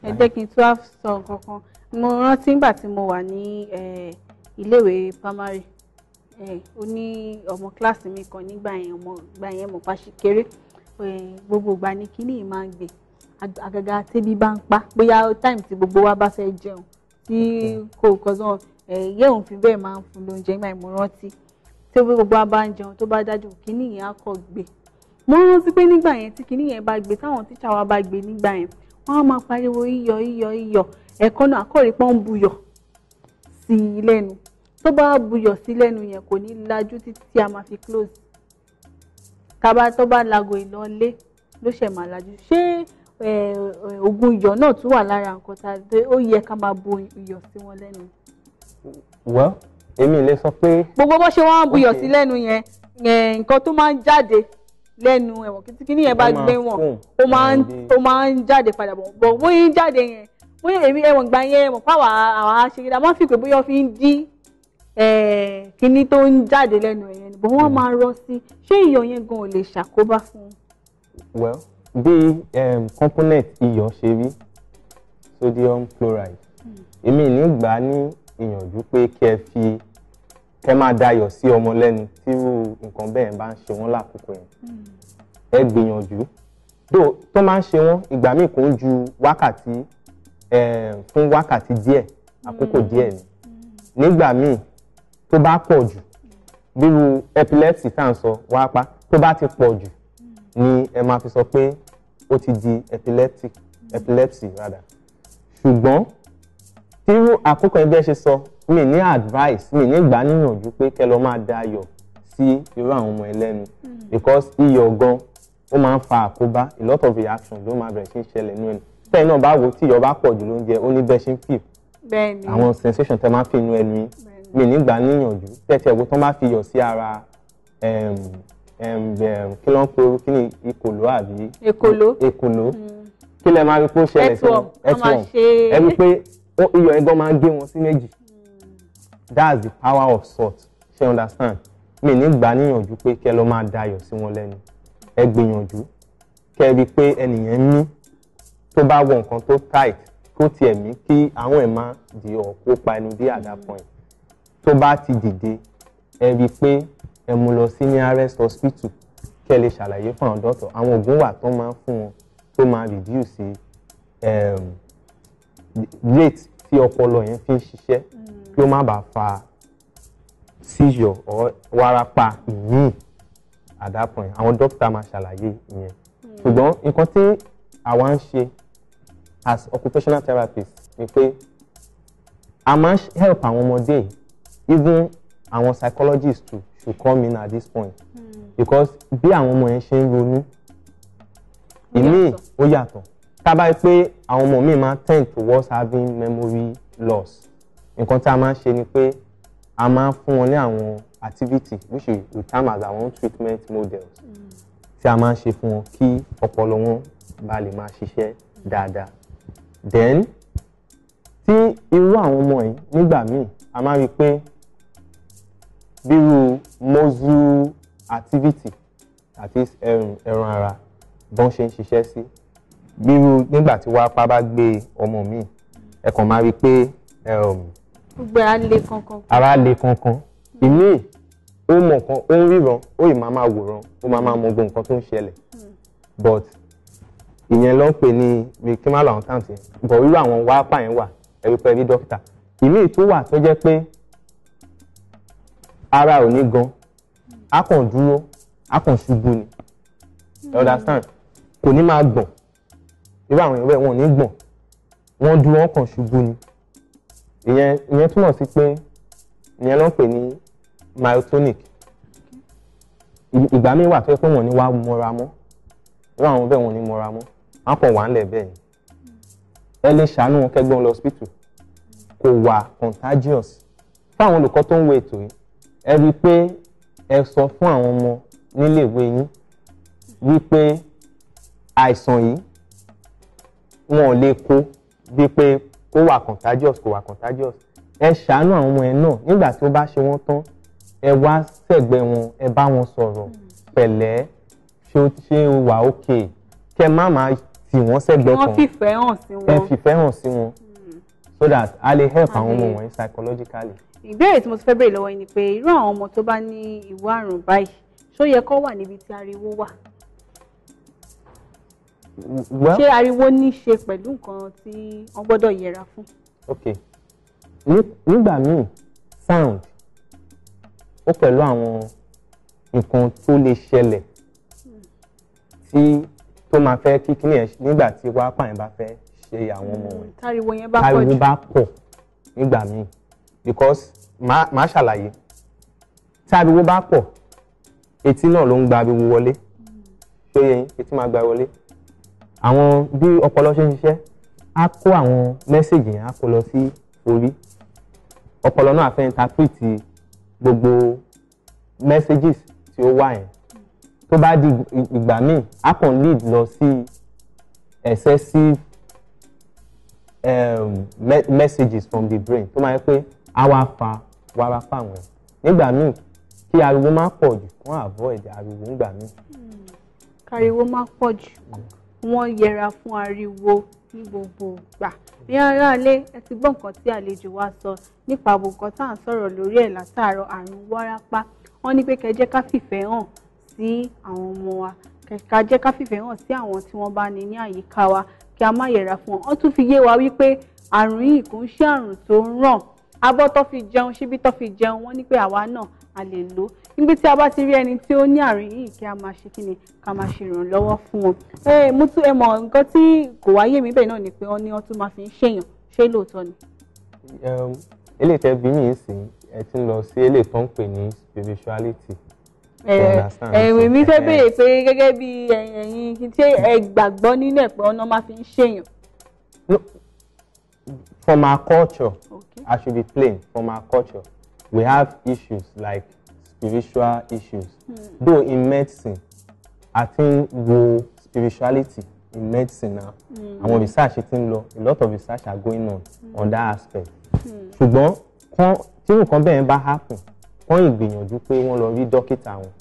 ẹ jẹ́ kí n tún á sọ nǹkan kan. Mo rántí nígbà tí mo wà ní iléèwé primary, ó ní ọmọ kíláàsì mi kan nígbà yẹn mo pa ṣì kéré, gbogbo ìgbà ni kíní yìí máa ń gbé, àgàgà tẹ́bí bá ń pa, bóyá time tí gbogbo wa bá fẹ́ jẹun tí kò kọ́sán yẹ́ òun fi bẹ́ẹ̀ máa ń fún lóúnjẹ nígbà yẹn. Mo rántí tí gbogbo wa bá ń jẹun tó bá dájú kíní yẹn á kọ́ gbé. Mo rántí pé nígbà yẹn tí kíní yẹn bá gbé, táwọn tíṣà wa bá gbé nígbà yẹn, wọ́n á máa pariwo iyọ̀ iyọ̀ iyọ̀, ẹ̀kọ́ náà àkọ́rí pọ́n ń buyọ̀ sí i lẹ́nu. Tó bá buyọ̀ sí lẹ́nu yẹn kò ní lajú títí a máa fi close. Tó bá lago ìlọlé ló ṣẹ̀ máa lajú. Ṣé oògùn iyọ̀ náà tún wà lára nǹkan tá ó yẹ ká máa bu iyọ̀ sí wọn lẹ́nu? Well, èmi lè sọ pé gbogbo bó ṣe wọ́n ń buyọ̀ sí lẹ́nu yẹn, nǹkan tó máa ń jáde lẹ́nu ẹ̀wọ̀n kíní yẹn bá gbé wọn, ó máa ń jáde padà bọ̀ bóyá ń jáde yẹn, bóyá èmi ẹ̀wọ̀n gbà yẹn mọ̀ pàwọ́ àwọn aṣèkìdá máa ń fi pé bóyá fi ń dí kíní tó ń jáde lẹ́nu yẹn ni, bọ̀ wọ́n máa rọ́ sí. Ṣé iyọ̀ yẹn gan ò lè ṣàkóbá fún? Well, bí component iyọ̀ ṣe rí, sodium chloride, èmi nígbà ní ìyànjú pé kẹ́ máa dayọ̀ sí ọmọ lẹ́nu tírú nǹkan bẹ́ẹ̀ bá ń ṣe wọ́n lákòókò yẹn. Ẹ gbìyànjú tó máa ń ṣe wọ́n ìgbà míì kò ń ju wákàtí fún wákàtí díẹ̀, àkókò díẹ̀ ni. Nígbà míì tó bá pọ̀ jù, bírú epilepsy tá à ń sọ wápá, tó bá ti pọ̀ jù ni ẹ máa fi sọ pé ó ti di epilepsy rather. Ṣùgbọ́n tírú àkókò ẹgbẹ́ ṣe sọ, mi ní advice, mi ní gbà níyànjú pé kẹ́ lọ máa dayọ̀ sí irú àwọn ọmọ ẹlẹ́nu, because iyọ̀ gan ó máa ń fa àkóbá, a lot of reaction ló máa bẹ̀rẹ̀ sí í ṣẹlẹ̀ nínú ẹnu. Tẹ́ẹ̀ náà bá wo tí iyọ̀ bá pọ̀ jù lóúnjẹ, ó ní bẹ́ẹ̀ ṣe ń feel àwọn sensation tẹ́ máa fi inú ẹnu yín. Mi ní gbà níyànjú tẹ́tí ẹ̀wọ́ tán bá fi iyọ̀ sí ara kí ló ń pe orú kí ni ìkòló àbí èkòló, kí lẹ máa rí pé ó ṣẹlẹ̀ sí wọn, ẹ rí pé iyọ̀ ẹ̀gbọ́n máa ń gé wọn sí méjì. That's the power of salt. Ṣé understand? Mi ní gbà níyànjú pé kẹ́ lọ máa dayọ̀ sí wọn lẹ́nu. Ẹ gbìyànjú kẹ́ rí pé ẹnìyẹn mí, tó bá wọ nǹkan tó tight kó tiẹ̀ mí kí àwọn ẹ̀ máa di ọ̀pọ̀ pa ẹnu dé at that point. Tó bá ti dìde, ẹ rí pé ẹ mú lọ sí nearest hospital kẹ́ lè ṣàlàyé fún àwọn doctor. Àwọn oògùn wà tó máa ń fún wọn tó máa reduce rate tí ọpọlọ yẹn fi ń ṣiṣẹ́ kí ó má bàa fa seizure or wárápá ìmíì at that point. Àwọn dókítà máa ṣàlàyé ìyẹn. Ṣùgbọ́n nǹkan tí àwa ń ṣe as occupational therapist ni pé a máa ń help àwọn ọmọdé, even àwọn psychologists too should come in at this point, because bí àwọn ọmọ yẹn ṣe ń ronú ìmíì ó yàtọ̀. Tá bá rí pé àwọn ọmọ míì máa tend towards having memory loss, nǹkan tí a máa ń ṣe ni pé a máa ń fún wọn ní àwọn activity which we term as our own treatment models tí a máa ń ṣe fún wọn kí ọpọlọ wọn bá lè máa ṣiṣẹ́ dáadáa. Then tí irú àwọn ọmọ yìí nígbà míì a máa rí pé bírú muscle activity àti ẹran ara bọ́n ṣe ń ṣiṣẹ́ sí, bírú nígbà tí wápá bá gbé ọmọ míì, ẹ kàn máa rí pé gbogbo ara le kankan. Ìmíì ó mọ nǹkan, ó ń ríran, ó ì máa wòran, ó máa mọ gbogbo nǹkan tó ń ṣẹlẹ̀, but ìyẹn ló ń pè ní victimal accountant yẹn. But irú àwọn wápá yẹn wà, ẹ̀rí pé rí dókítà. Ìmíì tó wà tó jẹ́ pé ara ò ní gan, á kàn dúró, á kàn ṣubú ni, you understand? Kò ní máa gbọ̀n. Irú àwọn èèyàn bẹ́ẹ̀ wọn ò ní gbọ̀n, wọ́n dúró, wọ́n kàn ṣubú ni. Ìyẹn túmọ̀ sí pé ìyẹn ló ń pè ní myotonic. Ìgbà míì wà tó yẹ pé wọ́n ní wá mọ́ra mọ́, irú àwọn bẹ́ẹ̀ wọ́n ní mọ́ra mọ́, wọ́n kàn wà ńlẹ̀ bẹ́ẹ̀ ni. Ẹ lè ṣàánú wọn kẹ́gbọ́n lọ hospital, kò wà contagious. Fún àwọn olùkọ́ tó ń wo ètò yìí, ẹ rí i pé ẹ sọ fún àwọn ọmọ níléèwé yín wípé àìsàn yìí wọn ò lè kó, bíi pé kó wà contagious, kó wà contagious. Ẹ ṣàánú àwọn ọmọ yẹn náà nígbà tí ó bá ṣe wọ́n tán, ẹ wá sẹ́gbẹ̀ẹ́ wọn, ẹ bá wọn sọ̀rọ̀ pẹ̀lẹ́, ṣé ó wà okay, kẹ́ má máa tì wọ́n sẹ́gbẹ̀ẹ́ kan wọ́n fìfẹ́ hàn sí wọn. ẹ fìfẹ́ hàn sí wọn so that a lè help àwọn ọmọ wọ̀nyí psychologically. ìbéèrè tí mo ti fẹ́ béèrè lọ́wọ́ yín ni pé irú àwọn ọmọ tó bá ní ìwà àrùn báyìí ṣó yẹ kó wà níbi tí ariwo wà? ṣé ariwo ní í ṣe pẹ̀lú nǹkan tí wọ́n gbọ́dọ̀ yẹra fún? ok nígbà míì sound ó pẹ̀lú àwọn nǹkan tó lè ṣẹlẹ̀ tí tó máa fẹ́ kí kíní ẹ̀ nígbà tí wápà yẹn bá fẹ́ ṣe àwọn ọmọ wọn. táriwo yẹn bá pọ̀ jù. táriwo bá pọ̀ nígbà míì because máa ṣàlàyé táriwo bá pọ̀ etí náà ló ń gba ariwo wọlé ṣé yẹn etí máa gba wọlé àwọn bí ọpọlọ ṣe ń ṣiṣẹ́ á kó àwọn mẹ́sẹ̀gì yẹn á kó lọ sí orí ọpọlọ náà fẹ́ interpret gbogbo messages tí ó wà yẹn tó bá di ìgbà míì á kàn lead lọ sí excessive messages from the brain tó máa yẹ pé á wá fa wárápá wọn nígbà míì kí ariwo má pọ̀ jù wọ́n avoid ariwo nígbà míì. káriwo má pọ̀ jù wọ́n yẹra fún ariwo ní gbogbo ìgbà. ní aráalé ẹ ti gbọ́ nǹkan tí àlejò wa sọ nípa nǹkan tá à ń sọ̀rọ̀ lórí ẹ̀ látàárọ̀ àrùn wárápá. wọ́n ní pé kẹjẹ́ ká fìfẹ́ hàn sí àwọn ọmọ wa kẹjẹ́ ká fìfẹ́ hàn sí àwọn tí wọ́n bá ní àyíká wa kí a má yẹra fún wọn. wọ́n tún fi yé wa wípé àrùn yìí kò ń ṣe àrùn tó ń ràn abọ́ tó fi jẹun ṣíbí tó fi jẹun wọ́n ní pé àwa náà a lè lò ó níbi tí a bá ti rí ẹni tí ó ní àrùn yìí kí a máa ṣe kí ni ká máa ṣe ìrànlọ́wọ́ fún wọn. mo tún mọ̀ nǹkan tí kò wáyé mi bẹ́ẹ̀ náà ni pé wọ́n ní wọ́n tún máa fi ń ṣèyàn ṣé lóòótọ́ ni. eléyìí tẹ́ bí mi sìn ẹ ti ń lọ sí eléyìí tó ń pè ní spirituality. mi fẹ́ béèrè pé gẹ́gẹ́ bí ẹ̀yin tí ẹ gbàgbọ́ nínú ẹ̀ pé ọ̀nà máa fi ń ṣèyàn. From our culture, okay. I should be plain. From our culture, we have issues like spiritual issues. Though in medicine, I think spirituality in medicine now, and when research is in law, a lot of research are going on that aspect. Ṣùgbọ́n tí nǹkan bẹ́ẹ̀ bá happen, wọ́n ìgbìyànjú pé wọ́n lọ rí dókítà wọn.